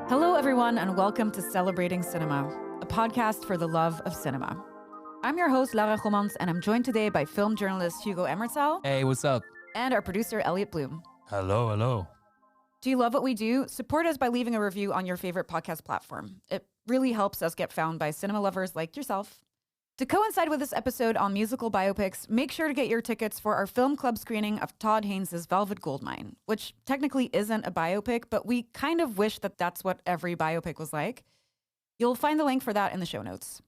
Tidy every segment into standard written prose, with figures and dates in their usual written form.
Hello, everyone, and welcome to Celebrating Cinema, a podcast for the love of cinema. I'm your host, Lara Gommans, and I'm joined today by film journalist Hugo Emmerzael. Hey, what's up? And our producer, Elliot Bloom. Hello. Do you love what we do? Support us by leaving a review on your favorite podcast platform. It really helps us get found by cinema lovers like yourself. To coincide with this episode on musical biopics, make sure to get your tickets for our film club screening of Todd Haynes' Velvet Goldmine, which technically isn't a biopic, but we kind of wish that that's what every biopic was like. You'll find the link for that in the show notes.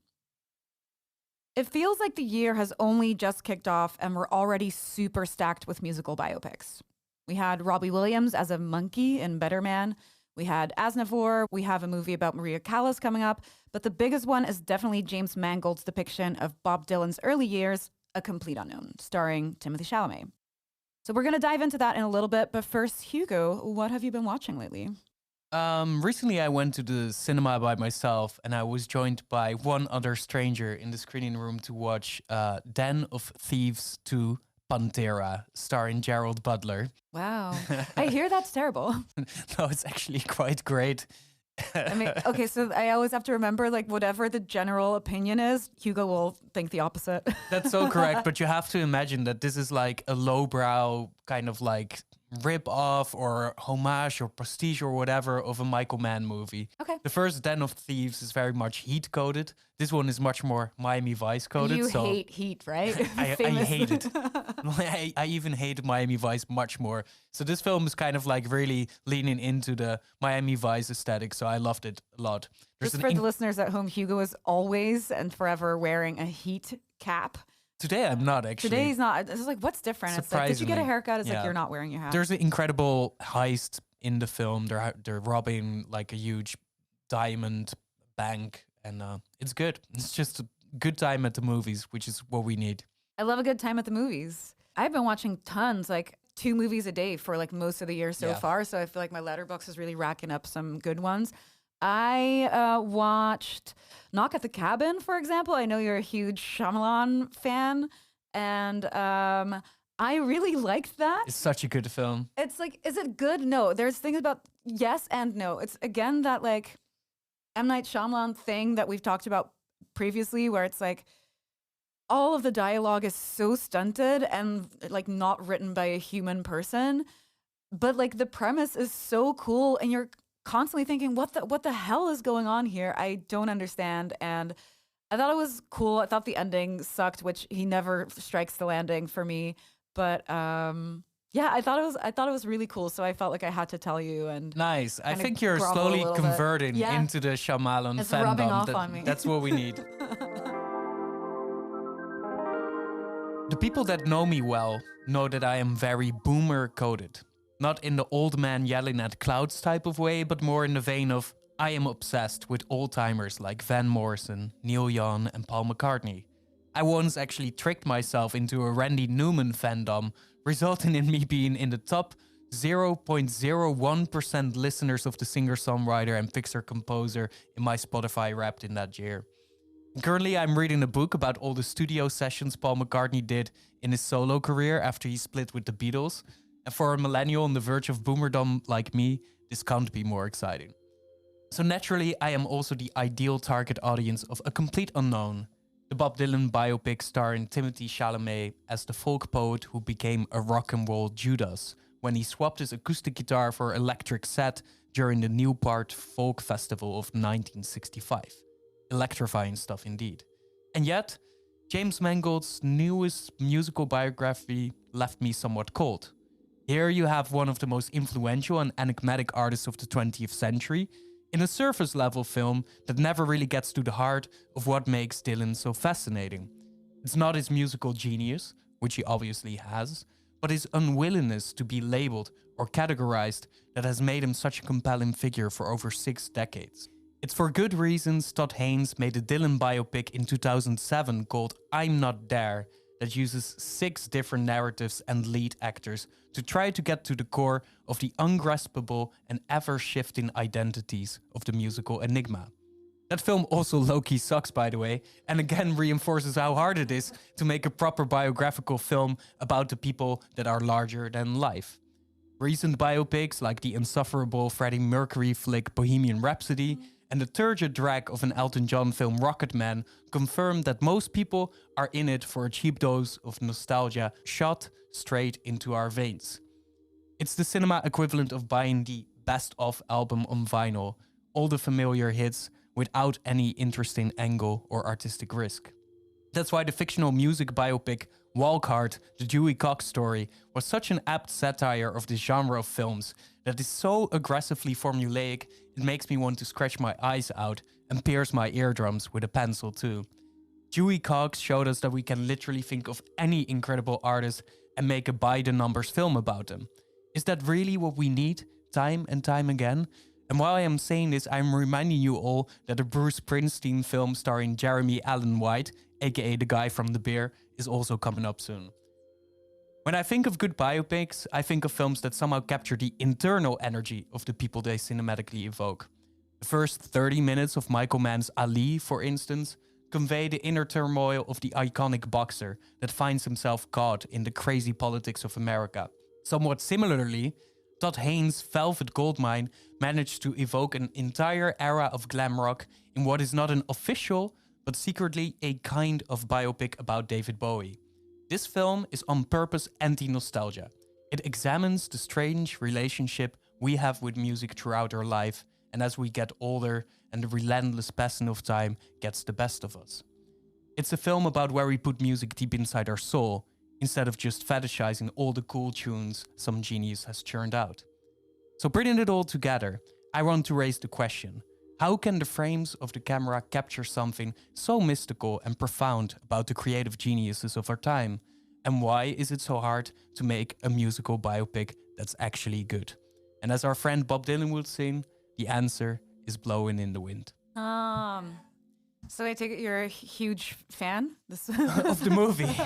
It feels like the year has only just kicked off and we're already super stacked with musical biopics. We had Robbie Williams as a monkey in Better Man. We had Aznavour. We have a movie about Maria Callas coming up. But the biggest one is definitely James Mangold's depiction of Bob Dylan's early years, A Complete Unknown, starring Timothée Chalamet. So we're going to dive into that in a little bit. But first, Hugo, what have you been watching lately? Recently I went to the cinema by myself and I was joined by one other stranger in the screening room to watch Den of Thieves 2 Pantera, starring Gerald Butler. Wow. I hear that's terrible. No, it's actually quite great. I mean, okay, so I always have to remember, like, whatever the general opinion is, Hugo will think the opposite. That's so correct, but you have to imagine that this is like a lowbrow kind of like rip-off or homage or prestige or whatever of a Michael Mann movie. Okay. The first Den of Thieves is very much Heat-coded. This one is much more Miami Vice-coded. You hate Heat, right? I hate it. I even hate Miami Vice much more. So this film is kind of like really leaning into the Miami Vice aesthetic. So I loved it a lot. Just for the listeners at home, Hugo is always and forever wearing a Heat cap. Today I'm not actually. Today he's not. It's like, what's different? It's like, did you get a haircut? It's like, you're not wearing your hat. There's an incredible heist in the film. They're robbing like a huge diamond bank, and it's good. It's just a good time at the movies, which is what we need. I love a good time at the movies. I've been watching tons, like 2 movies a day for like most of the year so far. So I feel like my letterbox is really racking up some good ones. I watched Knock at the Cabin, for example. I know you're a huge Shyamalan fan, and I really liked that. It's such a good film. It's like, is it good? No. There's things about yes and no. It's, again, that like M. Night Shyamalan thing that we've talked about previously, where it's like all of the dialogue is so stunted and like not written by a human person, but like the premise is so cool, and you're constantly thinking, what the hell is going on here? I don't understand. And I thought it was cool. I thought the ending sucked, which he never strikes the landing for me. But I thought it was really cool. So I felt like I had to tell you. And nice. I think you're slowly converting into the Shyamalan it's fandom. Rubbing off on me. That's what we need. The people that know me well know that I am very boomer coded. Not in the old man yelling at clouds type of way, but more in the vein of I am obsessed with old-timers like Van Morrison, Neil Young and Paul McCartney. I once actually tricked myself into a Randy Newman fandom, resulting in me being in the top 0.01% listeners of the singer-songwriter and fixer-composer in my Spotify Wrapped in that year. Currently, I'm reading a book about all the studio sessions Paul McCartney did in his solo career after he split with the Beatles. And for a millennial on the verge of boomerdom like me, this can't be more exciting. So naturally, I am also the ideal target audience of A Complete Unknown, the Bob Dylan biopic starring Timothée Chalamet as the folk poet who became a rock and roll Judas when he swapped his acoustic guitar for electric set during the Newport Folk Festival of 1965. Electrifying stuff indeed. And yet, James Mangold's newest musical biography left me somewhat cold. Here you have one of the most influential and enigmatic artists of the 20th century in a surface-level film that never really gets to the heart of what makes Dylan so fascinating. It's not his musical genius, which he obviously has, but his unwillingness to be labeled or categorized that has made him such a compelling figure for over 6 decades. It's for good reasons Todd Haynes made a Dylan biopic in 2007 called I'm Not There, that uses 6 different narratives and lead actors to try to get to the core of the ungraspable and ever-shifting identities of the musical enigma. That film also low-key sucks, by the way, and again reinforces how hard it is to make a proper biographical film about the people that are larger than life. Recent biopics like the insufferable Freddie Mercury flick Bohemian Rhapsody and the turgid drag of an Elton John film Rocketman confirm that most people are in it for a cheap dose of nostalgia shot straight into our veins. It's the cinema equivalent of buying the best of album on vinyl, all the familiar hits without any interesting angle or artistic risk. That's why the fictional music biopic Walk Hard, the Dewey Cox story, was such an apt satire of this genre of films that is so aggressively formulaic it makes me want to scratch my eyes out and pierce my eardrums with a pencil too. Dewey Cox showed us that we can literally think of any incredible artist and make a by-the-numbers film about them. Is that really what we need, time and time again? And while I am saying this, I'm reminding you all that a Bruce Springsteen film starring Jeremy Allen White, aka the guy from The Bear, is also coming up soon. When I think of good biopics, I think of films that somehow capture the internal energy of the people they cinematically evoke. The first 30 minutes of Michael Mann's Ali, for instance, convey the inner turmoil of the iconic boxer that finds himself caught in the crazy politics of America. Somewhat similarly, Todd Haynes' Velvet Goldmine managed to evoke an entire era of glam rock in what is not an official, but secretly a kind of biopic about David Bowie. This film is on purpose anti-nostalgia. It examines the strange relationship we have with music throughout our life, and as we get older and the relentless passing of time gets the best of us. It's a film about where we put music deep inside our soul, instead of just fetishizing all the cool tunes some genius has churned out. So bringing it all together, I want to raise the question: how can the frames of the camera capture something so mystical and profound about the creative geniuses of our time? And why is it so hard to make a musical biopic that's actually good? And as our friend Bob Dylan would sing, the answer is blowing in the wind. So I take it you're a huge fan of the movie.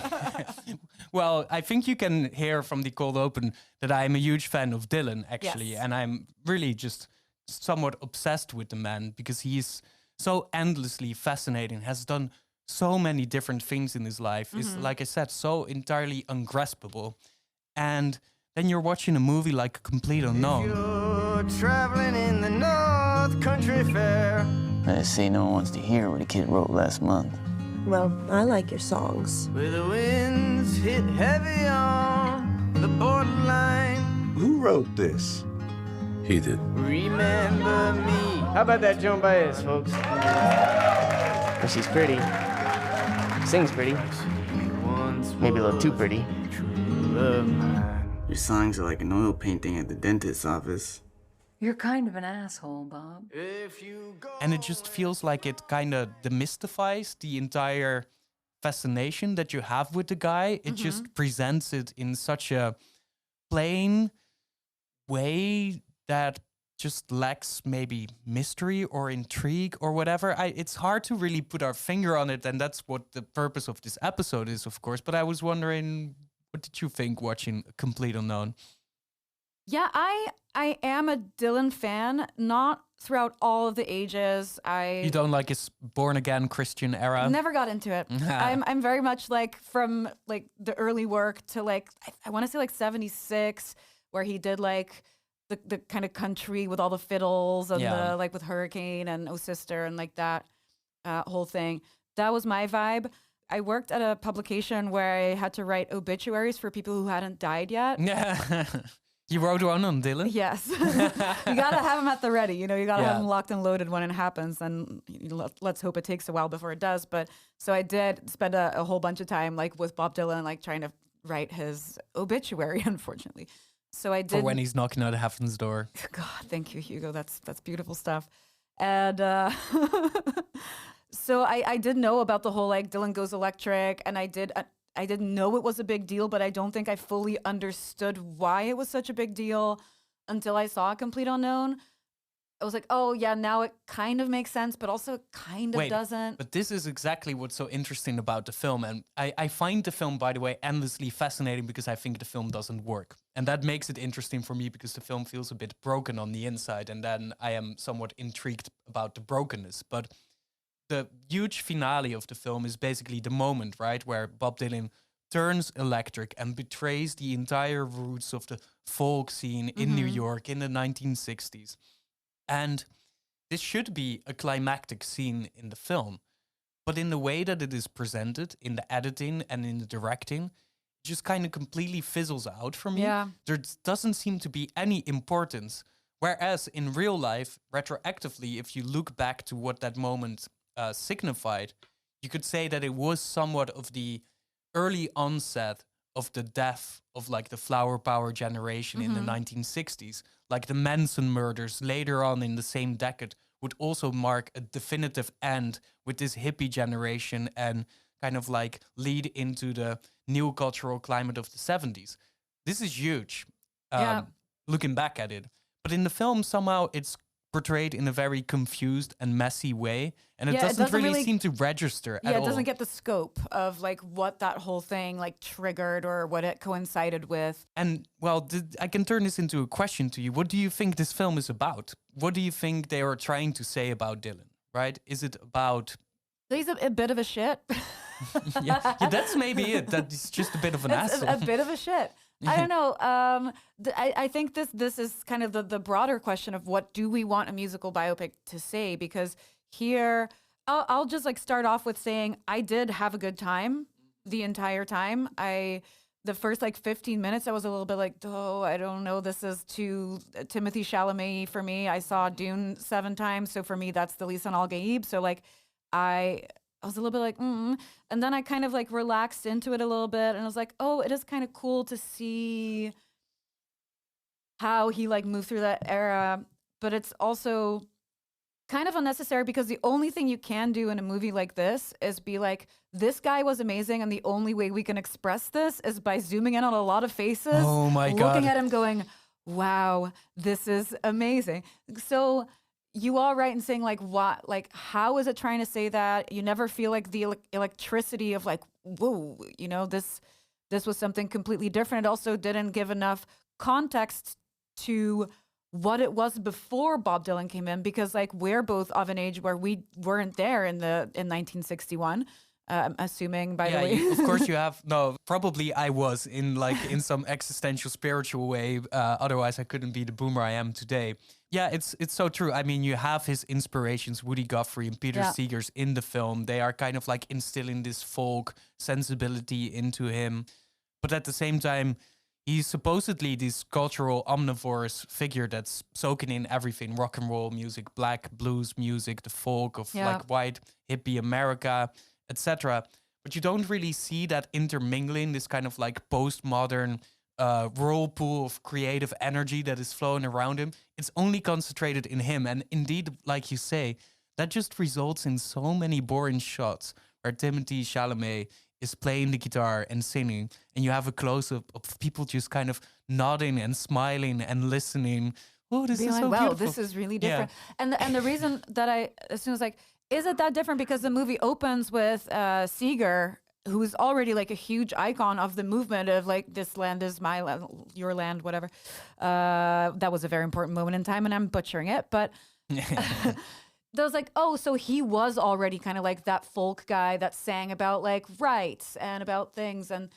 Well, I think you can hear from the cold open that I'm a huge fan of Dylan, actually. Yes. And I'm really just somewhat obsessed with the man because he's so endlessly fascinating, has done so many different things in his life, is, like I said, so entirely ungraspable. And then you're watching a movie like Complete Unknown. You're traveling in the North Country Fair. I say no one wants to hear what a kid wrote last month. Well, I like your songs. Where the winds hit heavy on the borderline. Who wrote this? He did. Remember me. How about that Joan Baez, folks? Well, she's pretty. Sings pretty. Maybe a little too pretty. Your songs are like an oil painting at the dentist's office. You're kind of an asshole, Bob. And it just feels like it kind of demystifies the entire fascination that you have with the guy. It just presents it in such a plain way that just lacks maybe mystery or intrigue or whatever. It's hard to really put our finger on it, and that's what the purpose of this episode is, of course. But I was wondering, what did you think watching Complete Unknown? Yeah, I am a Dylan fan, not throughout all of the ages. You don't like his born again Christian era? Never got into it. I'm very much like from like the early work to like I want to say like 76, where he did like the kind of country with all the fiddles and the like with Hurricane and Oh Sister and like that whole thing. That was my vibe. I worked at a publication where I had to write obituaries for people who hadn't died yet. Yeah. You wrote one on Dylan? Yes. You got to have them at the ready. You know, you got to have them locked and loaded when it happens. And let's hope it takes a while before it does. But so I did spend a whole bunch of time like with Bob Dylan, like trying to write his obituary, unfortunately. So I did. For when he's knocking at heaven's door. God, thank you, Hugo. That's beautiful stuff. And so I did know about the whole like Dylan Goes Electric, and I didn't know it was a big deal, but I don't think I fully understood why it was such a big deal until I saw Complete Unknown. I was like, oh yeah, now it kind of makes sense, but also it kind of doesn't. But this is exactly what's so interesting about the film. And I find the film, by the way, endlessly fascinating because I think the film doesn't work. And that makes it interesting for me because the film feels a bit broken on the inside. And then I am somewhat intrigued about the brokenness. But the huge finale of the film is basically the moment, right, where Bob Dylan turns electric and betrays the entire roots of the folk scene in New York in the 1960s. And this should be a climactic scene in the film, but in the way that it is presented, in the editing and in the directing, it just kind of completely fizzles out for me. Yeah. There doesn't seem to be any importance. Whereas in real life, retroactively, if you look back to what that moment signified, you could say that it was somewhat of the early onset of the death of like the flower power generation in the 1960s. Like the Manson murders later on in the same decade would also mark a definitive end with this hippie generation and kind of like lead into the new cultural climate of the 70s. This is huge, looking back at it. But in the film, somehow it's portrayed in a very confused and messy way. And it doesn't really seem to register at all. Yeah, it doesn't get the scope of like what that whole thing like triggered or what it coincided with. And well, I can turn this into a question to you. What do you think this film is about? What do you think they are trying to say about Dylan, right? Is it about... He's a bit of a shit. yeah, that's maybe it. That's just a bit of an asshole. A bit of a shit. I don't know. I think this is kind of the broader question of what do we want a musical biopic to say? Because here, I'll just like start off with saying I did have a good time the entire time. The first like 15 minutes, I was a little bit like, oh, I don't know. This is too Timothée Chalamet for me. I saw Dune 7 times. So for me, that's the Lisan Al Gaib. So like I was a little bit like, and then I kind of like relaxed into it a little bit, and I was like, oh, it is kind of cool to see how he like moved through that era, but it's also kind of unnecessary because the only thing you can do in a movie like this is be like, this guy was amazing, and the only way we can express this is by zooming in on a lot of faces, oh my God, looking at him going, wow, this is amazing. So you are right in saying like what, like how is it trying to say that? You never feel like the electricity of like, whoa, you know, this was something completely different. It also didn't give enough context to what it was before Bob Dylan came in, because like we're both of an age where we weren't there in 1961. Assuming, by the way. Of course you have. No, probably I was in some existential spiritual way. Otherwise I couldn't be the boomer I am today. Yeah, it's so true. I mean, you have his inspirations, Woody Guthrie and Peter Seegers in the film. They are kind of like instilling this folk sensibility into him. But at the same time, he's supposedly this cultural omnivorous figure that's soaking in everything. Rock and roll music, black blues music, the folk of like white hippie America, etc. But you don't really see that intermingling, this kind of like postmodern whirlpool of creative energy that is flowing around him. It's only concentrated in him. And indeed, like you say, that just results in so many boring shots where Timothée Chalamet is playing the guitar and singing, and you have a close-up of people just kind of nodding and smiling and listening. Oh, this is so beautiful. This is really different. Yeah. And the reason that I assume is like, is it that different? Because the movie opens with Seeger, who's already like a huge icon of the movement of like, this land is my land, your land, whatever. That was a very important moment in time, and I'm butchering it. But that was like, oh, so he was already kind of like that folk guy that sang about like rights and about things. And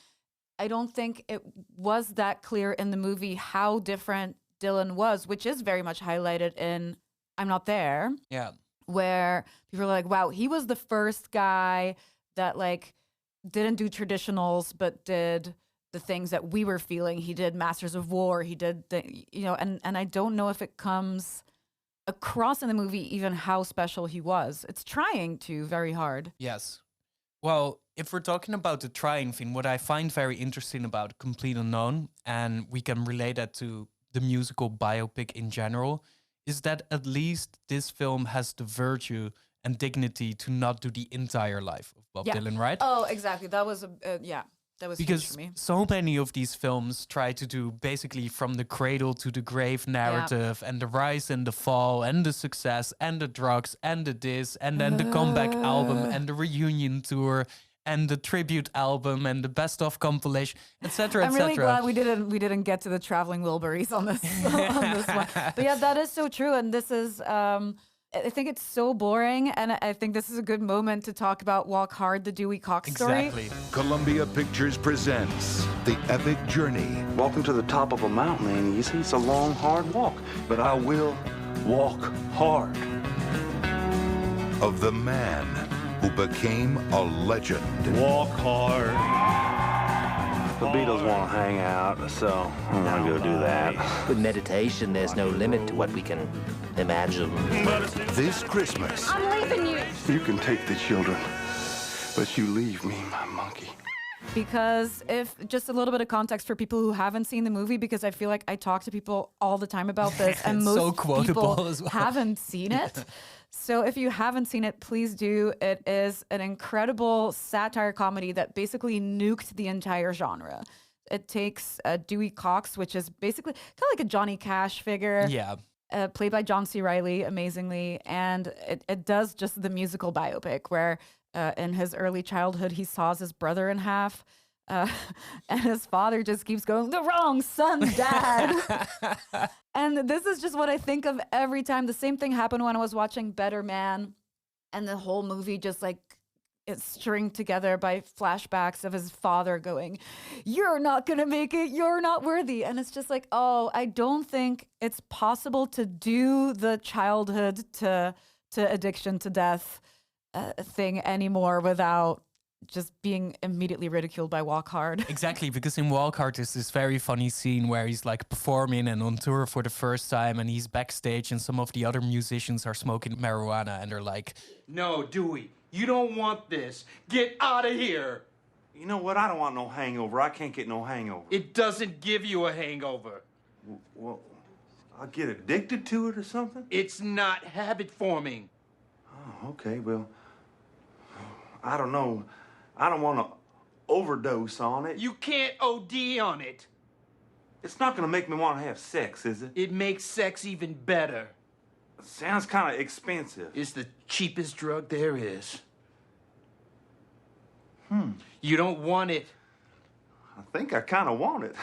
I don't think it was that clear in the movie how different Dylan was, which is very much highlighted in I'm Not There. Yeah. Where people are like, wow, he was the first guy that like didn't do traditionals, but did the things that we were feeling. He did Masters of War. He did, and I don't know if it comes across in the movie even how special he was. It's trying to very hard. Yes. Well, if we're talking about the trying thing, what I find very interesting about Complete Unknown, and we can relate that to the musical biopic in general, is that at least this film has the virtue and dignity to not do the entire life of Bob Dylan, right? Oh, exactly. That was that was huge for me. Because so many of these films try to do basically from the cradle to the grave narrative, and the rise and the fall and the success and the drugs and the this and then the comeback album and the reunion tour and the tribute album and the best of compilation, etc. I'm really glad we didn't get to the traveling Wilburys on this on this one. But yeah, that is so true. And this is I think it's so boring, and I think this is a good moment to talk about Walk Hard, the Dewey Cox story. Exactly. Columbia Pictures presents The Epic Journey Walking to the top of a mountain, and you see, it's a long, hard walk. But I will walk hard. of the man who became a legend. Walk hard. The Beatles want to hang out, so I'm gonna go do that. With meditation, there's no limit to what we can imagine. This Christmas, I'm leaving you. You can take the children, but you leave me, my monkey. Because if just a little bit of context for people who haven't seen the movie, because I feel like I talk to people all the time about this, and It's most so quotable people as well. haven't seen it. So if you haven't seen it, please do. It is an incredible satire comedy that basically nuked the entire genre. It takes Dewey Cox, which is basically kind of like a Johnny Cash figure. Yeah. Played by John C. Reilly, amazingly. And it does just the musical biopic where in his early childhood, he saws his brother in half. And his father just keeps going, the wrong son, Dad. And this is just what I think of every time. The same thing happened when I was watching Better Man. And the whole movie just like it's stringed together by flashbacks of his father going, you're not going to make it. You're not worthy. And it's just like, oh, I don't think it's possible to do the childhood to addiction to death thing anymore without just being immediately ridiculed by Walk Hard. Exactly, because in Walk Hard there's this very funny scene where he's like performing and on tour for the first time, and he's backstage and some of the other musicians are smoking marijuana and they're like, No, Dewey, you don't want this. Get out of here. You know what? I don't want no hangover. I can't get no hangover. It doesn't give you a hangover. Well, I'll get addicted to it or something? It's not habit forming. Oh, okay, well, I don't know. I don't want to overdose on it. You can't OD on it. It's not going to make me want to have sex, is it? It makes sex even better. Sounds kind of expensive. It's the cheapest drug there is. You don't want it. I think I kind of want it.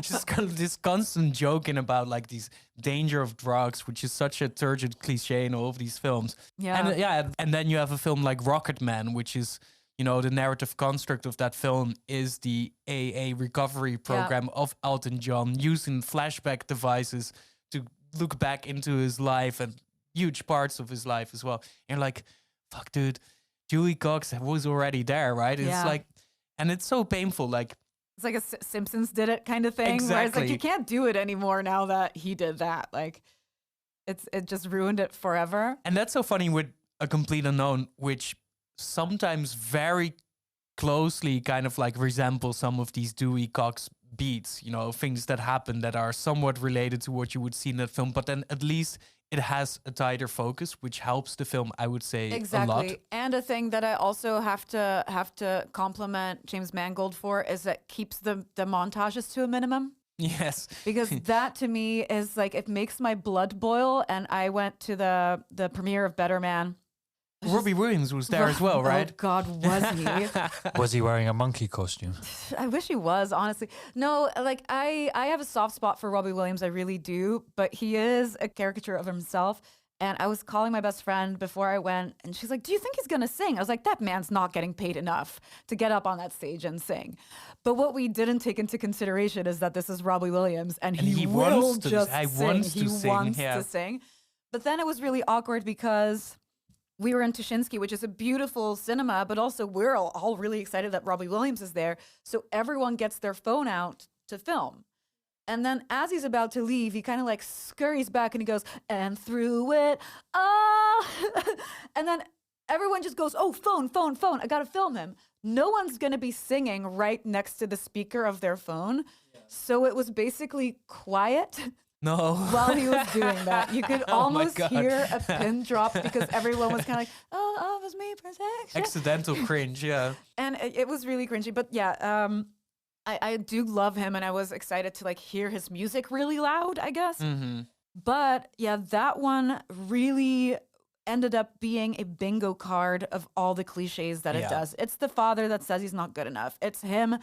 just kind of this constant joking about like these danger of drugs, which is such a turgid cliche in all of these films. Yeah. And then you have a film like Rocket Man, which is, you know, the narrative construct of that film is the AA recovery program of Elton John using flashback devices to look back into his life and huge parts of his life as well. And you're like, fuck, dude, Dewey Cox was already there, right? It's like, and it's so painful, like. It's like a Simpsons did it kind of thing. Exactly. Where it's like, you can't do it anymore now that he did that. Like, it just ruined it forever. And that's so funny with A Complete Unknown, which sometimes very closely kind of like resemble some of these Dewey Cox beats, you know, things that happen that are somewhat related to what you would see in that film. But then at least it has a tighter focus, which helps the film, I would say, a lot. And a thing that I also have to compliment James Mangold for is that keeps the montages to a minimum. Yes. Because that to me is like, it makes my blood boil. And I went to the premiere of Better Man. Robbie Williams was there as well, right? Oh God, was he? Was he wearing a monkey costume? I wish he was, honestly. No, like I have a soft spot for Robbie Williams, I really do, but he is a caricature of himself. And I was calling my best friend before I went, and she's like, do you think he's gonna sing? I was like, that man's not getting paid enough to get up on that stage and sing. But what we didn't take into consideration is that this is Robbie Williams, and he will wants just sing. He wants to sing. But then it was really awkward because we were in Tuschinski, which is a beautiful cinema, but also we're all really excited that Robbie Williams is there. So everyone gets their phone out to film. And then as he's about to leave, he kind of like scurries back and he goes, and through it, and then everyone just goes, oh, phone. I got to film him. No one's going to be singing right next to the speaker of their phone. Yeah. So it was basically quiet. No. While he was doing that, you could almost God. hear a pin drop because everyone was kind of like, oh, it was me, protection. Accidental cringe, yeah. And it was really cringy. But yeah, I do love him, and I was excited to like hear his music really loud, I guess. Mm-hmm. But yeah, that one really ended up being a bingo card of all the cliches that it does. It's the father that says he's not good enough. It's him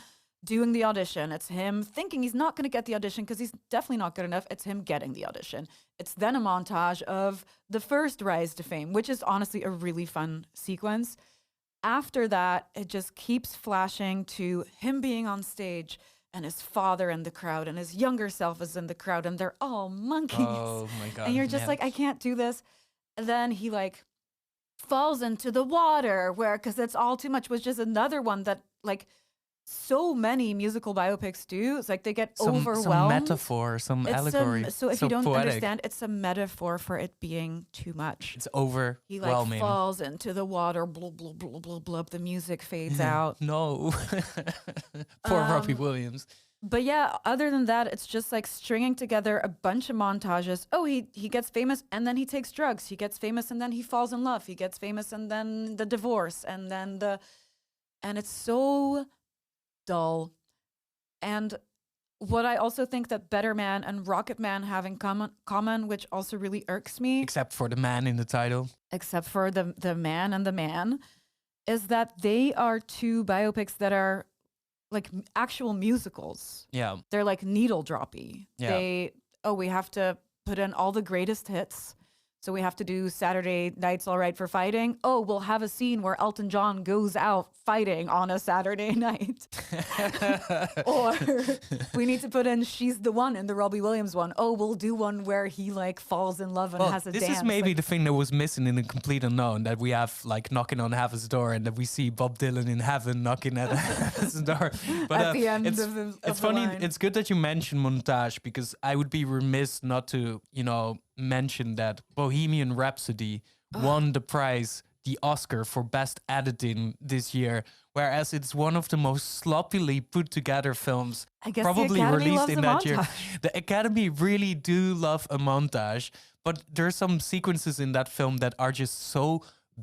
doing the audition. It's him thinking he's not going to get the audition because he's definitely not good enough. It's him getting the audition. It's then a montage of the first rise to fame, which is honestly a really fun sequence. After that, it just keeps flashing to him being on stage and his father in the crowd and his younger self is in the crowd and they're all monkeys. Oh my God. And you're just like, I can't do this. And then he like falls into the water because it's all too much, which is another one that like so many musical biopics do. It's like they get overwhelmed. Some metaphor, some allegory. So if you don't understand, it's a metaphor for it being too much. It's overwhelming. He like falls into the water, blub, blub, blub, blub, blub. The music fades out. No. Poor Robbie Williams. But yeah, other than that, it's just like stringing together a bunch of montages. Oh, he gets famous and then he takes drugs. He gets famous and then he falls in love. He gets famous and then the divorce and then and it's so dull. And what I also think that Better Man and Rocket Man have in common, which also really irks me. Except for the man in the title. Except for the man and the man, is that they are two biopics that are like actual musicals. Yeah. They're like needle droppy. Yeah. We have to put in all the greatest hits. So we have to do Saturday Night's All Right for Fighting. Oh, we'll have a scene where Elton John goes out fighting on a Saturday night. Or we need to put in She's the One in the Robbie Williams one. Oh, we'll do one where he like falls in love and has a dance. This is maybe the thing that was missing in The Complete Unknown, that we have like knocking on heaven's door and that we see Bob Dylan in heaven knocking at heaven's door. But at the end it's funny. line. It's good that you mentioned montage because I would be remiss not to, mention that Bohemian Rhapsody won the prize, the Oscar for Best Editing this year, whereas it's one of the most sloppily put together films probably released in that year. The Academy really do love a montage, but there's some sequences in that film that are just so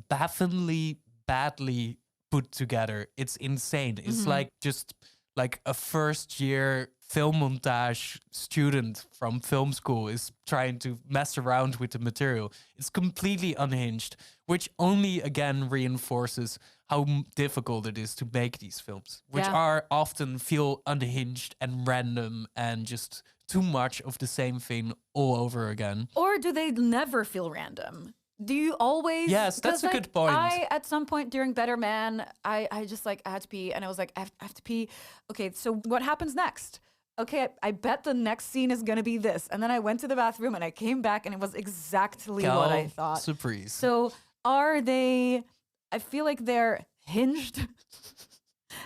bafflingly badly put together. It's insane. It's like just like a first year film montage student from film school is trying to mess around with the material. It's completely unhinged, which only again reinforces how difficult it is to make these films, which are often feel unhinged and random and just too much of the same thing all over again. Or do they never feel random? Do you always? Yes, that's a good point. At some point during Better Man, I just like, I had to pee and I was like, I have to pee. Okay, so what happens next? Okay, I bet the next scene is going to be this. And then I went to the bathroom and I came back and it was exactly what I thought. Surprise. So are they, I feel like they're hinged,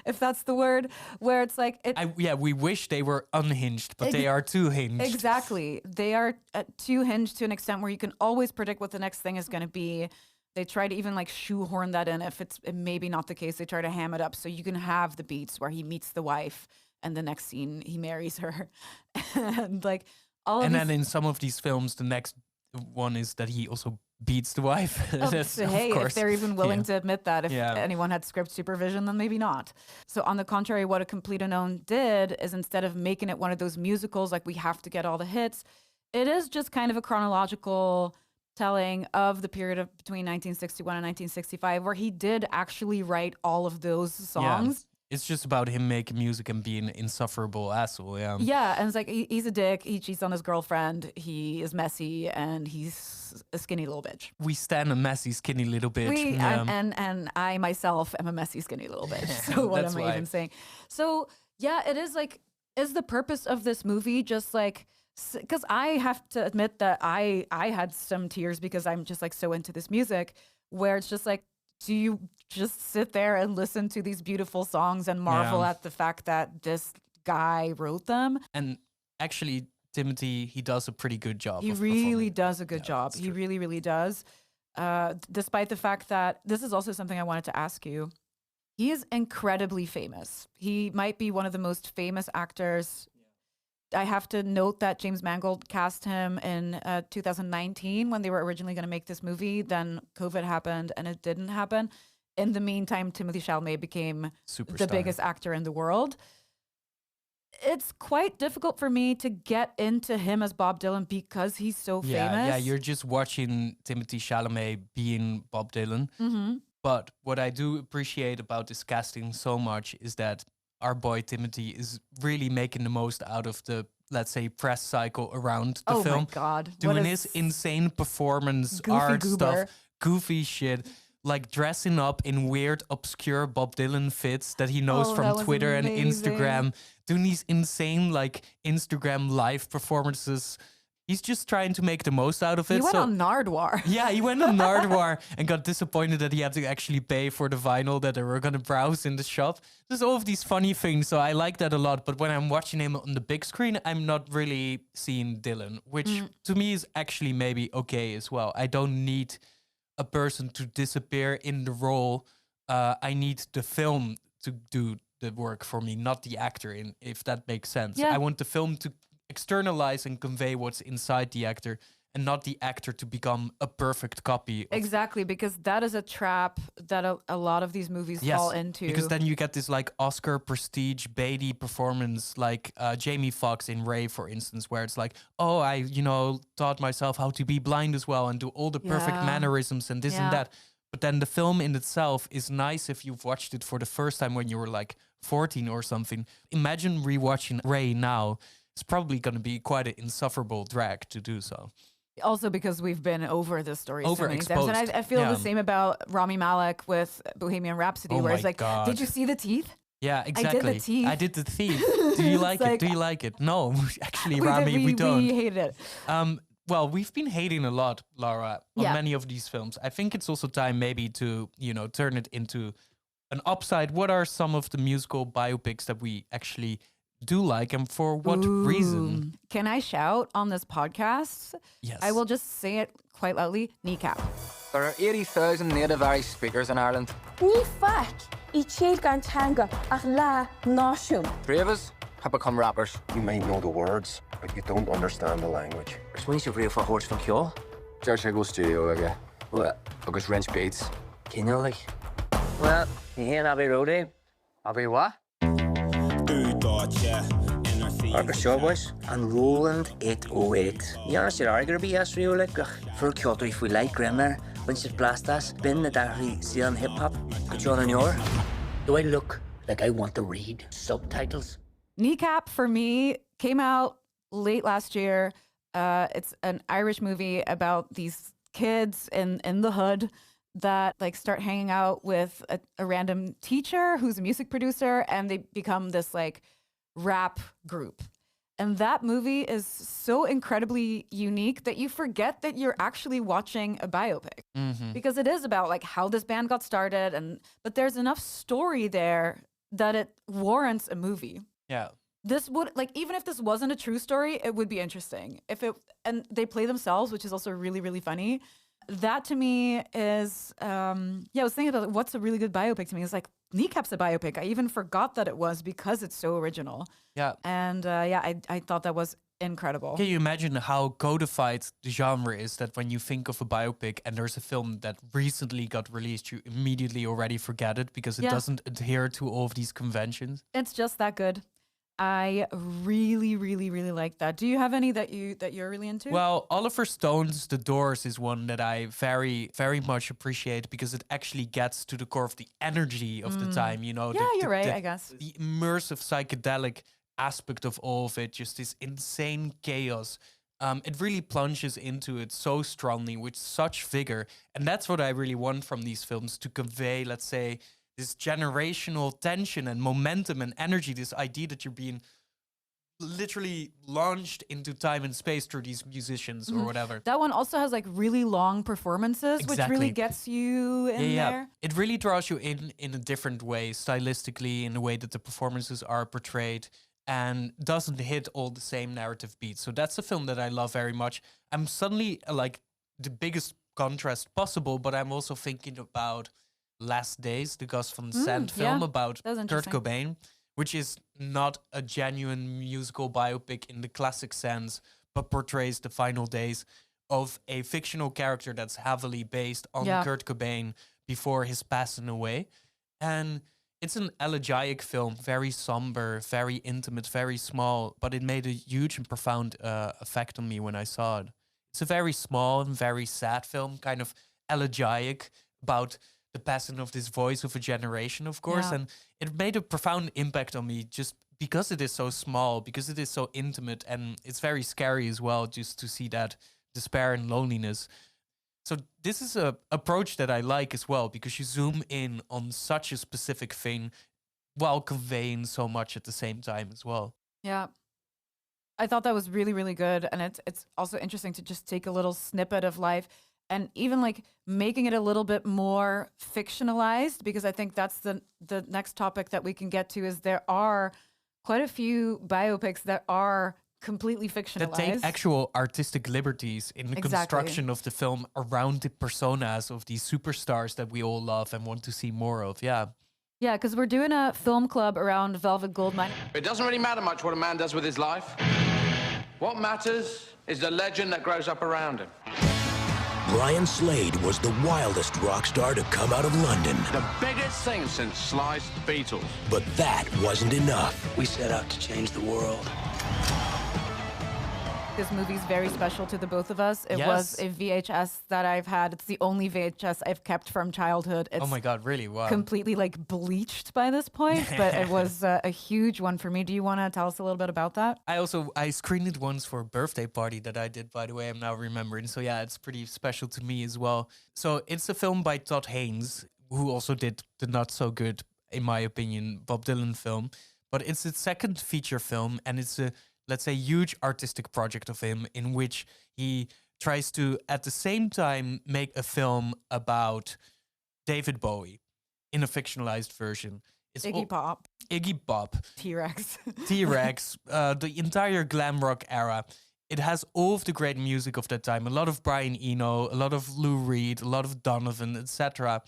if that's the word, where it's like... we wish they were unhinged, but they are too hinged. Exactly. They are too hinged to an extent where you can always predict what the next thing is going to be. They try to even like shoehorn that in. If it's maybe not the case, they try to ham it up so you can have the beats where he meets the wife and the next scene he marries her. And like all of And then in some of these films, the next one is that he also beats the wife. So, hey, if they're even willing to admit that, if anyone had script supervision, then maybe not. So on the contrary, what A Complete Unknown did is instead of making it one of those musicals, like we have to get all the hits, it is just kind of a chronological telling of the period of between 1961 and 1965, where he did actually write all of those songs. Yeah. It's just about him making music and being an insufferable asshole, Yeah, and it's like, he's a dick, he cheats on his girlfriend, he is messy, and he's a skinny little bitch. We stand a messy, skinny little bitch. And I myself am a messy, skinny little bitch. So what am I even saying? So, yeah, it is like, is the purpose of this movie just like... Because I have to admit that I had some tears because I'm just like so into this music, where it's just like, do you just sit there and listen to these beautiful songs and marvel at the fact that this guy wrote them? And actually, Timothy, he does a pretty good job. He really does a good job. He really, really does. Despite the fact that, this is also something I wanted to ask you. He is incredibly famous. He might be one of the most famous actors. I have to note that James Mangold cast him in 2019 when they were originally going to make this movie. Then COVID happened and it didn't happen. In the meantime, Timothée Chalamet became the biggest actor in the world. It's quite difficult for me to get into him as Bob Dylan because he's so famous. Yeah, you're just watching Timothée Chalamet being Bob Dylan. Mm-hmm. But what I do appreciate about this casting so much is that our boy Timothy is really making the most out of the let's say, press cycle around the Oh film. my God. Doing his insane performance, goofy art goober. stuff, goofy shit. Like dressing up in weird, obscure Bob Dylan fits that he knows Oh, that from was Twitter and amazing. Instagram. Doing these insane, like, Instagram live performances. He's just trying to make the most out of it. He went on Nardwar. Yeah, he went on Nardwar and got disappointed that he had to actually pay for the vinyl that they were going to browse in the shop. There's all of these funny things, so I like that a lot. But when I'm watching him on the big screen, I'm not really seeing Dylan, which to me is actually maybe okay as well. I don't need a person to disappear in the role. I need the film to do the work for me, not the actor, if that makes sense. Yeah. I want the film to externalize and convey what's inside the actor and not the actor to become a perfect copy. Exactly, because that is a trap that a lot of these movies fall into. Because then you get this like Oscar prestige Beatty performance, like Jamie Foxx in Ray, for instance, where it's like, oh, I, taught myself how to be blind as well and do all the perfect Yeah. mannerisms and this and Yeah. that. But then the film in itself is nice if you've watched it for the first time when you were like 14 or something. Imagine rewatching Ray now. It's probably going to be quite an insufferable drag to do so. Also because we've been over this story so many times. Overexposed. And I feel Yeah. the same about Rami Malek with Bohemian Rhapsody, Oh where my it's like, God. did you see the teeth? Yeah, exactly. teeth. I did the teeth. Do you like It's it? Do like- you like it? No, actually, Rami, we don't. We hated it. Well, we've been hating a lot, Laura, on Yeah. many of these films. I think it's also time maybe to, turn it into an upside. What are some of the musical biopics that we actually do like and for what reason? Can I shout on this podcast? Yes. I will just say it quite loudly. Kneecap. There are 80,000 native Irish speakers in Ireland. Ní fac I chéad gan teanga ach lá náisiún. 3 of us have become rappers. You might know the words, but you don't understand the language. Is one of real for horse from Kyo? George go studio again. What? Because wrench beats. Can you like? Well, you hear Abbey Road, Abbey what? Agus Showboys and Roland 808. Yana sy'n argyr y BS rhywle ffwr ciodri fwy lai Grimmer when she's blastas bin the dahri sy'n hip-hop John and your. Do I look like I want to read subtitles? Kneecap for me came out late last year. It's an Irish movie about these kids in the hood that like start hanging out with a random teacher who's a music producer, and they become this like rap group. And that movie is so incredibly unique that you forget that you're actually watching a biopic, because it is about like how this band got started, but there's enough story there that it warrants a movie. Yeah. This would, like, even if this wasn't a true story, it would be interesting. And they play themselves, which is also really, really funny. That to me is, I was thinking about what's a really good biopic to me. It's like, Kneecap's a biopic. I even forgot that it was because it's so original. Yeah. And I thought that was incredible. Can you imagine how codified the genre is that when you think of a biopic and there's a film that recently got released, you immediately already forget it because it doesn't adhere to all of these conventions? It's just that good. I really, really, really like that. Do you have any that you're really into? Well, Oliver Stone's The Doors is one that I very, very much appreciate because it actually gets to the core of the energy of the time, you know? Yeah, you're right, I guess. The immersive psychedelic aspect of all of it, just this insane chaos. It really plunges into it so strongly with such vigor. And that's what I really want from these films, to convey, let's say, this generational tension and momentum and energy, this idea that you're being literally launched into time and space through these musicians or whatever. That one also has like really long performances, which really gets you in there. It really draws you in a different way, stylistically, in the way that the performances are portrayed, and doesn't hit all the same narrative beats. So that's a film that I love very much. I'm suddenly like the biggest contrast possible, but I'm also thinking about Last Days, the Gus Van Sant film about Kurt Cobain, which is not a genuine musical biopic in the classic sense, but portrays the final days of a fictional character that's heavily based on Kurt Cobain before his passing away. And it's an elegiac film, very somber, very intimate, very small, but it made a huge and profound effect on me when I saw it. It's a very small and very sad film, kind of elegiac, about the passing of this voice of a generation, of course. And it made a profound impact on me just because it is so small, because it is so intimate, and it's very scary as well, just to see that despair and loneliness. So this is a approach that I like as well, because you zoom in on such a specific thing while conveying so much at the same time as well. Yeah. I thought that was really, really good. And it's also interesting to just take a little snippet of life and even like making it a little bit more fictionalized, because I think that's the next topic that we can get to, is there are quite a few biopics that are completely fictionalized. That take actual artistic liberties in the construction of the film around the personas of these superstars that we all love and want to see more of. Yeah. Yeah, because we're doing a film club around Velvet Goldmine. It doesn't really matter much what a man does with his life. What matters is the legend that grows up around him. Brian Slade was the wildest rock star to come out of London. The biggest thing since sliced Beatles. But that wasn't enough. We set out to change the world. This movie's very special to the both of us. It was a VHS that I've had. It's the only VHS I've kept from childhood. It's oh my God, really? Wow. Completely like bleached by this point, but it was a huge one for me. Do you want to tell us a little bit about that? I screened it once for a birthday party that I did, by the way, I'm now remembering. So yeah, it's pretty special to me as well. So it's a film by Todd Haynes, who also did the not so good, in my opinion, Bob Dylan film. But it's his second feature film, and it's a, let's say, huge artistic project of him, in which he tries to, at the same time, make a film about David Bowie in a fictionalized version. It's Iggy Pop. Iggy Pop. T-Rex. T-Rex. The entire glam rock era. It has all of the great music of that time. A lot of Brian Eno, a lot of Lou Reed, a lot of Donovan, etc.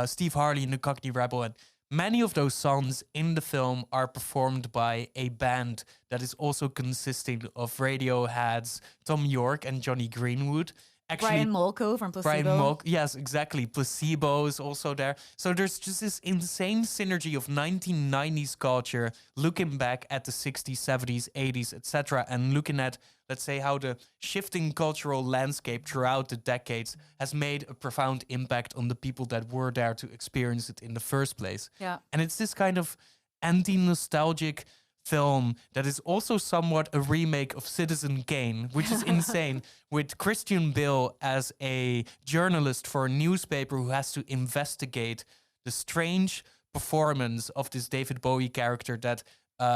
Steve Harley and the Cockney Rebel. And many of those songs in the film are performed by a band that is also consisting of Radiohead's Tom York and Johnny Greenwood. Actually, Brian Molko from Placebo. Brian Molko, yes, exactly. Placebo is also there. So there's just this insane synergy of 1990s culture, looking back at the 60s, 70s, 80s, etc., and looking at, let's say, how the shifting cultural landscape throughout the decades has made a profound impact on the people that were there to experience it in the first place. Yeah. And it's this kind of anti-nostalgic film that is also somewhat a remake of Citizen Kane, which is insane, with Christian Bale as a journalist for a newspaper who has to investigate the strange performance of this David Bowie character that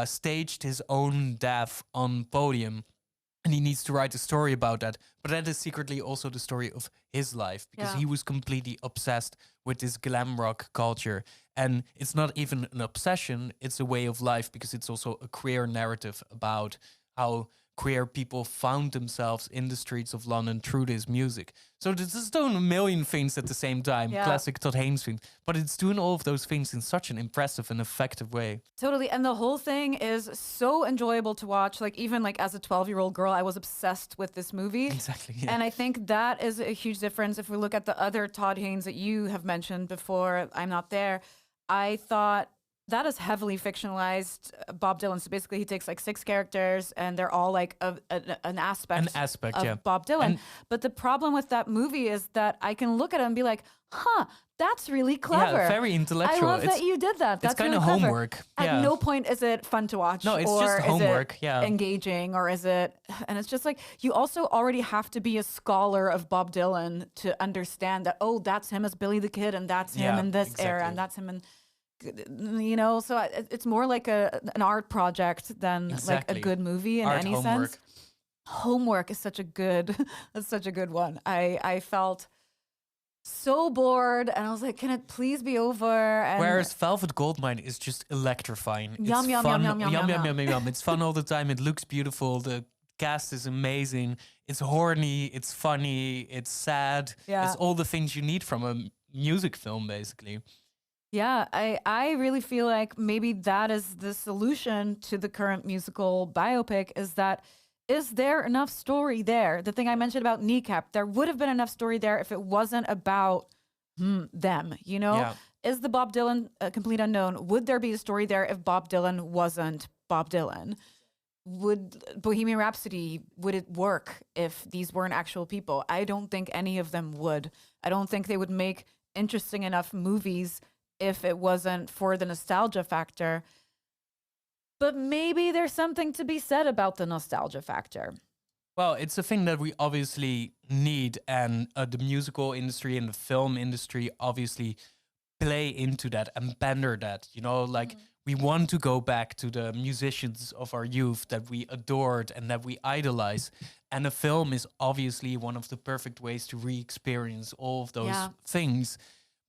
staged his own death on podium. And he needs to write a story about that. But that is secretly also the story of his life, because he was completely obsessed with this glam rock culture. And it's not even an obsession, it's a way of life, because it's also a queer narrative about how queer people found themselves in the streets of London through this music. So this is doing a million things at the same time, classic Todd Haynes thing, but it's doing all of those things in such an impressive and effective way. Totally. And the whole thing is so enjoyable to watch. Like, even like as a 12-year-old girl, I was obsessed with this movie. Exactly. Yeah. And I think that is a huge difference. If we look at the other Todd Haynes that you have mentioned before, I'm Not There, I thought that is heavily fictionalized Bob Dylan. So basically he takes like 6 characters and they're all like an aspect of Bob Dylan. But the problem with that movie is that I can look at it and be like, huh, that's really clever. Yeah, very intellectual. I love that you did that. That's it's kind really of clever. homework. At no point is it fun to watch. No, it's or just homework. Is it engaging, or is it? And it's just like, you also already have to be a scholar of Bob Dylan to understand that, oh, that's him as Billy the Kid, and that's him in this era, and that's him in, you know. So it's more like an art project than like a good movie in any sense. Homework is such a good, that's such a good one. I felt so bored, and I was like, can it please be over? And whereas Velvet Goldmine is just electrifying. Yum, it's yum, fun. yum, yum, yum, yum, yum. Yum. It's fun all the time. It looks beautiful. The cast is amazing. It's horny. It's funny. It's sad. Yeah. It's all the things you need from a music film, basically. Yeah, I really feel like maybe that is the solution to the current musical biopic, is that, is there enough story there? The thing I mentioned about Kneecap, there would have been enough story there if it wasn't about them, you know? Yeah. Is the Bob Dylan a complete unknown? Would there be a story there if Bob Dylan wasn't Bob Dylan? Would Bohemian Rhapsody, would it work if these weren't actual people? I don't think any of them would. I don't think they would make interesting enough movies if it wasn't for the nostalgia factor. But maybe there's something to be said about the nostalgia factor. Well, it's a thing that we obviously need, and the musical industry and the film industry obviously play into that and pander that. You know, like we want to go back to the musicians of our youth that we adored and that we idolize. And a film is obviously one of the perfect ways to re-experience all of those things.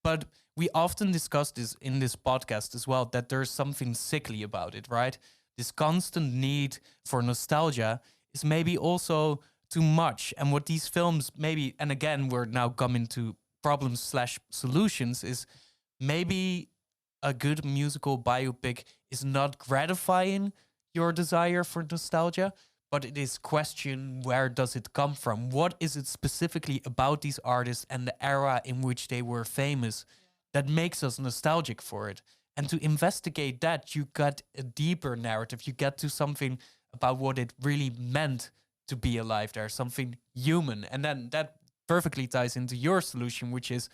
But we often discuss this in this podcast as well, that there's something sickly about it, right? This constant need for nostalgia is maybe also too much. And what these films maybe, and again, we're now coming to problems/solutions, is maybe a good musical biopic is not gratifying your desire for nostalgia, but it is question, where does it come from? What is it specifically about these artists and the era in which they were famous that makes us nostalgic for it? And to investigate that, you got a deeper narrative. You get to something about what it really meant to be alive there, something human. And then that perfectly ties into your solution, which is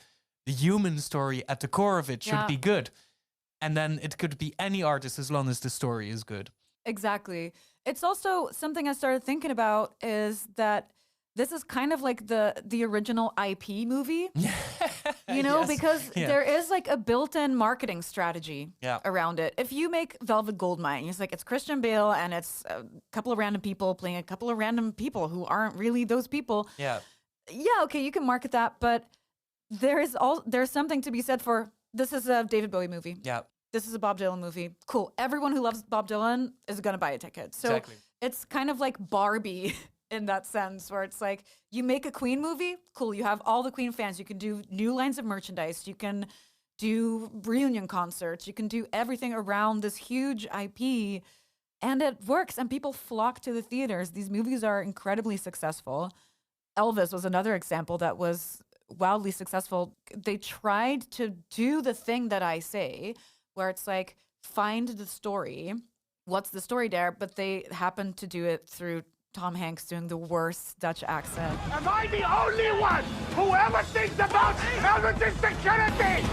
the human story at the core of it should be good. And then it could be any artist as long as the story is good. Exactly. It's also something I started thinking about is that this is kind of like the original IP movie, you know, because there is like a built-in marketing strategy around it. If you make Velvet Goldmine, it's like it's Christian Bale and it's a couple of random people playing a couple of random people who aren't really those people. Yeah, okay, you can market that, but there's something to be said for this is a David Bowie movie. Yeah. This is a Bob Dylan movie. Cool. Everyone who loves Bob Dylan is going to buy a ticket. So it's kind of like Barbie in that sense, where it's like you make a Queen movie. Cool. You have all the Queen fans. You can do new lines of merchandise. You can do reunion concerts. You can do everything around this huge IP. And it works. And people flock to the theaters. These movies are incredibly successful. Elvis was another example that was wildly successful. They tried to do the thing that I say, where it's like, find the story. What's the story there? But they happened to do it through Tom Hanks doing the worst Dutch accent. Am I the only one who ever thinks about Elvis's security?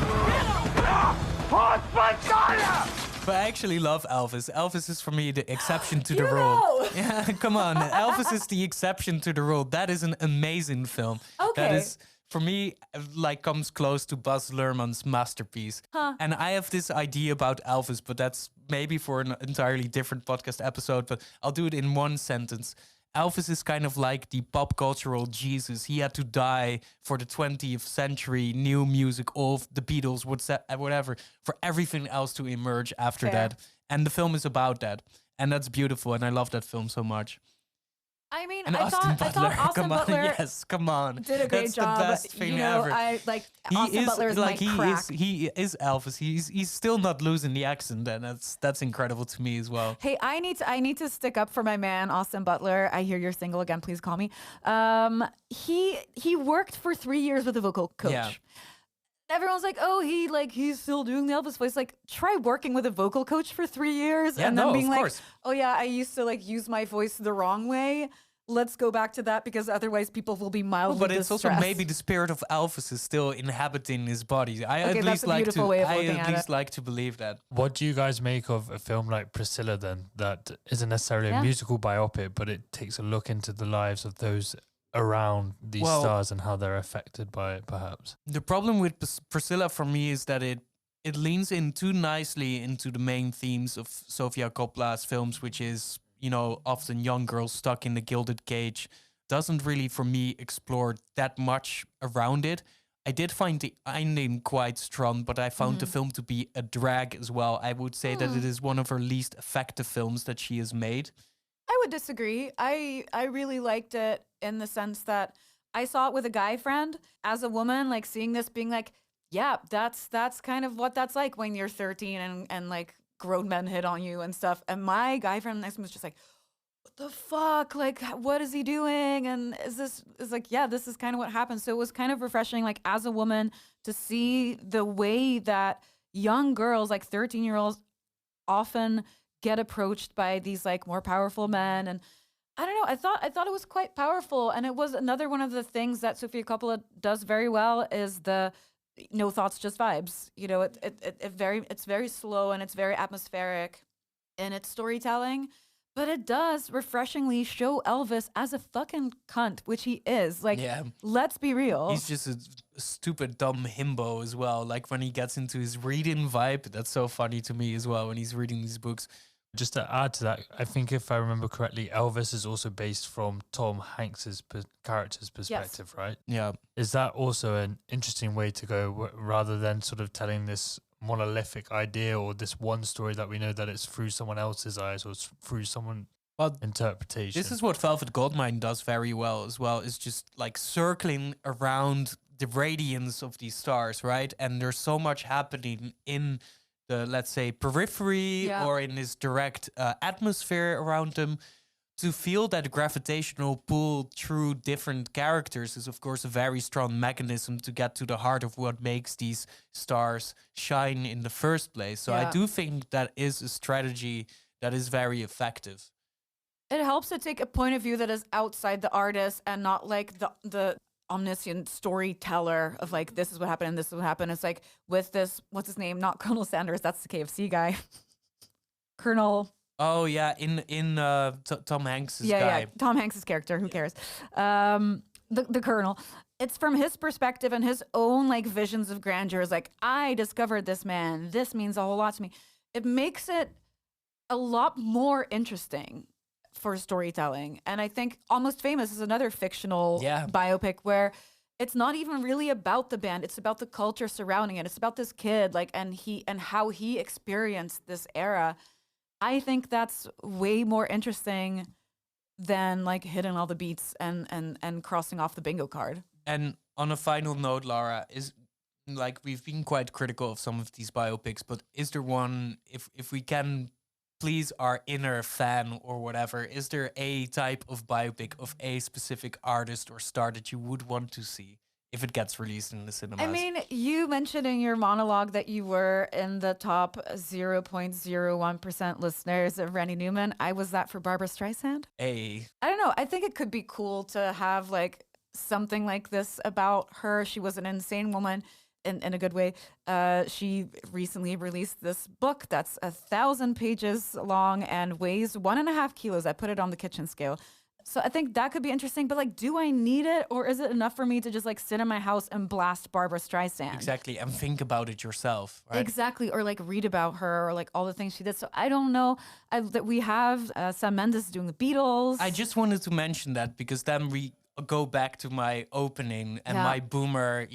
But I actually love Elvis. Elvis is for me the exception to the rule. Yeah, come on. Elvis is the exception to the rule. That is an amazing film. Okay. That is, for me, like comes close to Baz Luhrmann's masterpiece. And I have this idea about Elvis, but that's maybe for an entirely different podcast episode, but I'll do it in one sentence. Elvis is kind of like the pop cultural Jesus. He had to die for the 20th century, new music, all of the Beatles, whatever, for everything else to emerge after that. And the film is about that. And that's beautiful. And I love that film so much. I mean, and I thought Austin Butler come on. Did a great job. That's the best thing ever. I like Austin Butler is like he is Elvis. He's still not losing the accent, and that's incredible to me as well. Hey, I need to stick up for my man Austin Butler. I hear you're single again. Please call me. He worked for 3 years with a vocal coach. Yeah. Everyone's like, oh, he's still doing the Elvis voice. Like, try working with a vocal coach for 3 years and then being like, course. Oh yeah, I used to like use my voice the wrong way. Let's go back to that because otherwise people will be mildly But it's distressed. Also maybe the spirit of Elvis is still inhabiting his body. I at least like to believe that. What do you guys make of a film like Priscilla then, that isn't necessarily a musical biopic, but it takes a look into the lives of those around these stars and how they're affected by it, perhaps? The problem with Priscilla for me is that it leans in too nicely into the main themes of Sofia Coppola's films, which is, you know, often young girls stuck in the gilded cage. Doesn't really, for me, explore that much around it. I did find the ending quite strong, but I found the film to be a drag as well. I would say that it is one of her least effective films that she has made. I would disagree. I really liked it in the sense that I saw it with a guy friend as a woman, like seeing this being like, yeah, that's kind of what that's like when you're 13 and like grown men hit on you and stuff. And my guy friend next to me was just like, what the fuck? Like, what is he doing? And is like, yeah, this is kind of what happens. So it was kind of refreshing, like as a woman, to see the way that young girls, like 13-year-olds, often get approached by these like more powerful men. And I don't know, I thought it was quite powerful. And it was another one of the things that Sofia Coppola does very well is the no thoughts, just vibes. You know, it's very slow and it's very atmospheric. in its storytelling, but it does refreshingly show Elvis as a fucking cunt, which he is. Like, let's be real. He's just a stupid, dumb himbo as well. Like when he gets into his reading vibe, that's so funny to me as well when he's reading these books. Just to add to that, I think if I remember correctly, Elvis is also based from Tom Hanks's character's perspective, right? Yeah. Is that also an interesting way to go rather than sort of telling this monolithic idea or this one story that we know that it's through someone else's eyes or it's through someone interpretation? This is what Velvet Goldmine does very well as well, is just like circling around the radiance of these stars, right? And there's so much happening in the, let's say, periphery or in this direct atmosphere around them. To feel that gravitational pull through different characters is, of course, a very strong mechanism to get to the heart of what makes these stars shine in the first place. So I do think that is a strategy that is very effective. It helps to take a point of view that is outside the artist and not like the omniscient storyteller of like, this is what happened and this is what happened. It's like with this, what's his name? Not Colonel Sanders, that's the KFC guy. Colonel... Oh yeah, in Tom Hanks's guy. Yeah, Tom Hanks's character. Who cares? The Colonel. It's from his perspective and his own like visions of grandeur. Is like, I discovered this man. This means a whole lot to me. It makes it a lot more interesting for storytelling. And I think Almost Famous is another fictional biopic where it's not even really about the band. It's about the culture surrounding it. It's about this kid, like, and how he experienced this era. I think that's way more interesting than like hitting all the beats and crossing off the bingo card. And on a final note, Lara, is like we've been quite critical of some of these biopics, but is there one, if we can please our inner fan or whatever, is there a type of biopic of a specific artist or star that you would want to see if it gets released in the cinemas? I mean, you mentioned in your monologue that you were in the top 0.01% listeners of Randy Newman. I was that for Barbra Streisand. Hey. I don't know. I think it could be cool to have like something like this about her. She was an insane woman in a good way. She recently released this book that's 1,000 pages long and weighs 1.5 kilos. I put it on the kitchen scale. So I think that could be interesting, but like, do I need it, or is it enough for me to just like sit in my house and blast Barbra Streisand? Exactly, and think about it yourself, right? Exactly, or like read about her, or like all the things she did. So I don't know that we have Sam Mendes doing the Beatles. I just wanted to mention that because then we go back to my opening and my boomer,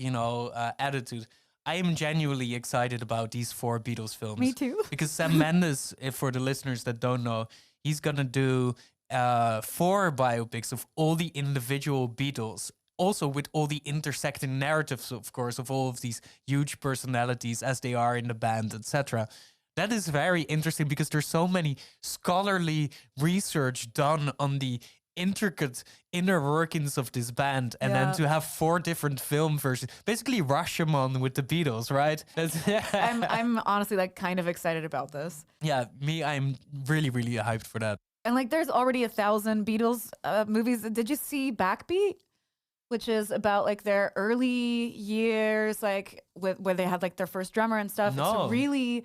attitude. I am genuinely excited about these 4 Beatles films. Me too. Because Sam Mendes, for the listeners that don't know, he's gonna do 4 biopics of all the individual Beatles, also with all the intersecting narratives, of course, of all of these huge personalities as they are in the band, etc. That is very interesting because there's so many scholarly research done on the intricate inner workings of this band, and then to have 4 different film versions, basically Rashomon with the Beatles, right? I'm honestly like kind of excited about this. Yeah, I'm really, really hyped for that. And like, there's already 1,000 Beatles movies. Did you see Backbeat? Which is about like their early years, like where they had like their first drummer and stuff. No. It's a really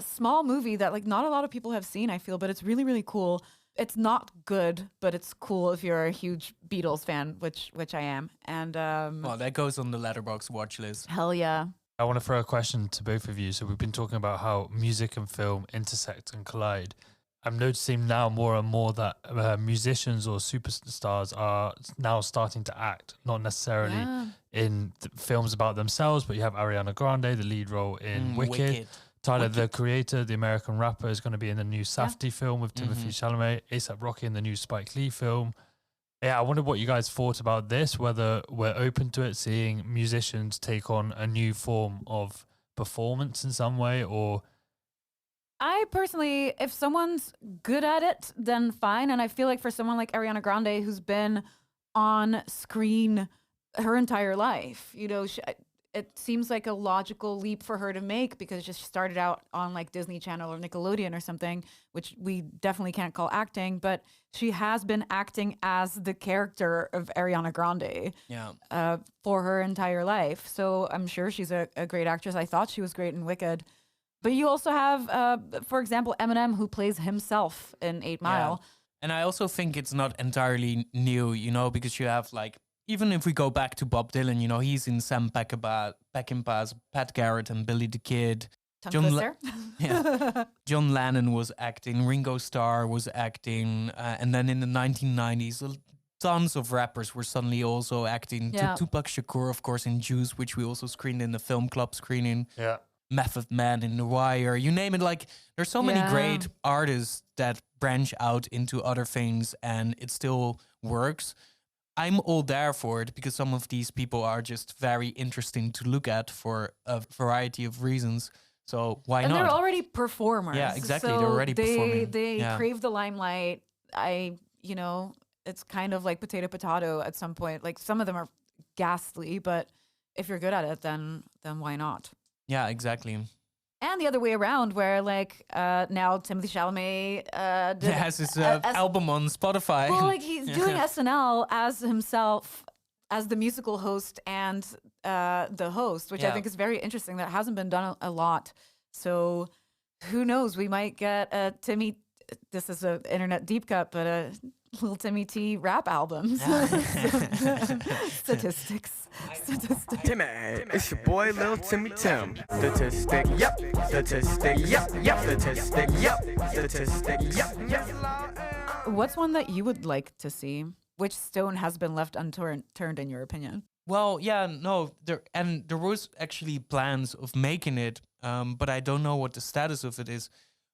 small movie that like not a lot of people have seen, I feel, but it's really, really cool. It's not good, but it's cool if you're a huge Beatles fan, which I am. And well, that goes on the Letterboxd watch list. Hell yeah. I want to throw a question to both of you. So we've been talking about how music and film intersect and collide. I'm noticing now more and more that musicians or superstars are now starting to act, not necessarily in films about themselves, but you have Ariana Grande, the lead role in Wicked. Tyler, the Creator, the American rapper, is going to be in the new Safdie film with Timothée Chalamet. A$AP Rocky in the new Spike Lee film. Yeah, I wonder what you guys thought about this, whether we're open to it, seeing musicians take on a new form of performance in some way, or... I personally, if someone's good at it, then fine. And I feel like for someone like Ariana Grande, who's been on screen her entire life, it seems like a logical leap for her to make because she started out on like Disney Channel or Nickelodeon or something, which we definitely can't call acting, but she has been acting as the character of Ariana Grande for her entire life. So I'm sure she's a great actress. I thought she was great in Wicked. But you also have, for example, Eminem, who plays himself in 8 Mile. Yeah. And I also think it's not entirely new, because you have like, even if we go back to Bob Dylan, he's in Sam Peckinpah's Pat Garrett and Billy the Kid. John Lennon was acting, Ringo Starr was acting, and then in the 1990s, tons of rappers were suddenly also acting. Yeah. Tupac Shakur, of course, in Juice, which we also screened in the film club screening. Yeah. Method Man in The Wire, you name it. Like, there's so many great artists that branch out into other things, and it still works. I'm all there for it because some of these people are just very interesting to look at for a variety of reasons. So why not? And they're already performers. Yeah, exactly. So they're already performing. They crave the limelight. It's kind of like potato at some point. Like, some of them are ghastly, but if you're good at it, then why not? Yeah, exactly. And the other way around, where like now Timothée Chalamet has his album on Spotify. Well, like he's doing SNL as himself, as the musical host and the host, which I think is very interesting. That hasn't been done a lot. So who knows? We might get a Timmy. This is an internet deep cut, but a little Timmy T rap album. Statistics. Timmy, it's your boy, Lil Timmy Tim. Statistic, yep. Statistic, yep. Statistic, yep. Statistic, yep. What's one that you would like to see? Which stone has been left unturned, in your opinion? Well, yeah, no, there was actually plans of making it, but I don't know what the status of it is.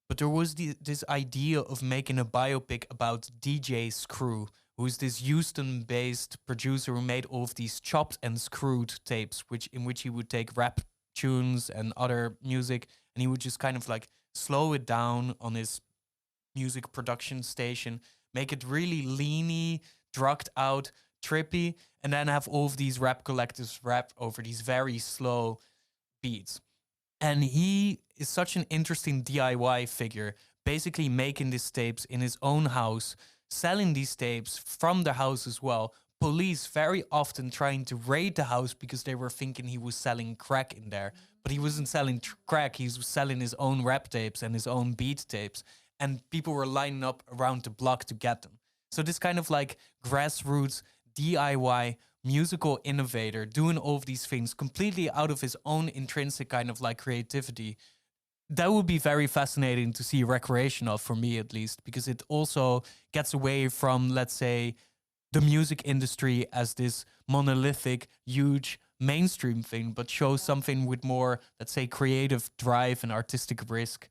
But there was this idea of making a biopic about DJ Screw, who's this Houston-based producer who made all of these chopped and screwed tapes, in which he would take rap tunes and other music, and he would just kind of like slow it down on his music production station, make it really leany, drugged out, trippy, and then have all of these rap collectives rap over these very slow beats. And he is such an interesting DIY figure, basically making these tapes in his own house, selling these tapes from the house as well. Police very often trying to raid the house because they were thinking he was selling crack in there. But he wasn't selling crack, he was selling his own rap tapes and his own beat tapes. And people were lining up around the block to get them. So this kind of like grassroots DIY musical innovator doing all of these things completely out of his own intrinsic kind of like creativity, that would be very fascinating to see recreational, for me at least, because it also gets away from, let's say, the music industry as this monolithic, huge mainstream thing, but shows something with more, let's say, creative drive and artistic risk.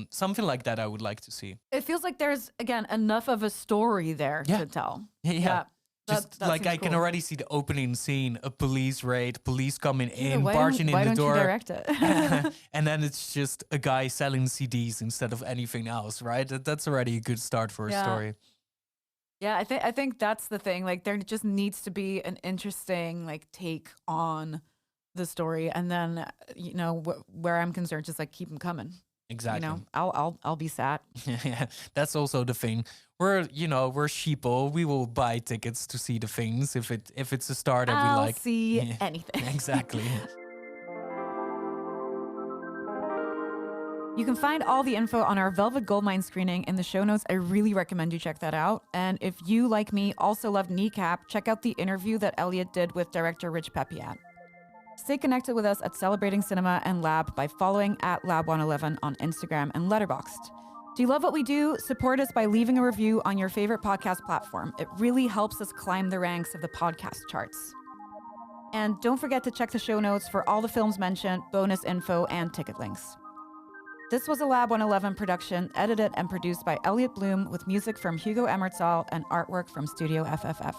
Something like that I would like to see. It feels like there's, again, enough of a story there to tell. Yeah. Just that like I can cool. already see the opening scene, a police raid, police coming in, why barging don't in the door. You direct it? And then it's just a guy selling CDs instead of anything else, right? That's already a good start for a story. Yeah, I think that's the thing. Like, there just needs to be an interesting like take on the story, and then where I'm concerned, just like keep them coming. Exactly. I'll be sad. Yeah, that's also the thing. We're sheeple. We will buy tickets to see the things if it's a star that we like. I'll see anything. Exactly. You can find all the info on our Velvet Goldmine screening in the show notes. I really recommend you check that out. And if you, like me, also loved Kneecap, check out the interview that Elliot did with director Rich Pepiat. Stay connected with us at Celebrating Cinema and Lab by following @Lab111 on Instagram and Letterboxd. Do you love what we do? Support us by leaving a review on your favorite podcast platform. It really helps us climb the ranks of the podcast charts. And don't forget to check the show notes for all the films mentioned, bonus info, and ticket links. This was a Lab 111 production, edited and produced by Elliot Bloom with music from Hugo Emmerzael and artwork from Studio FFF.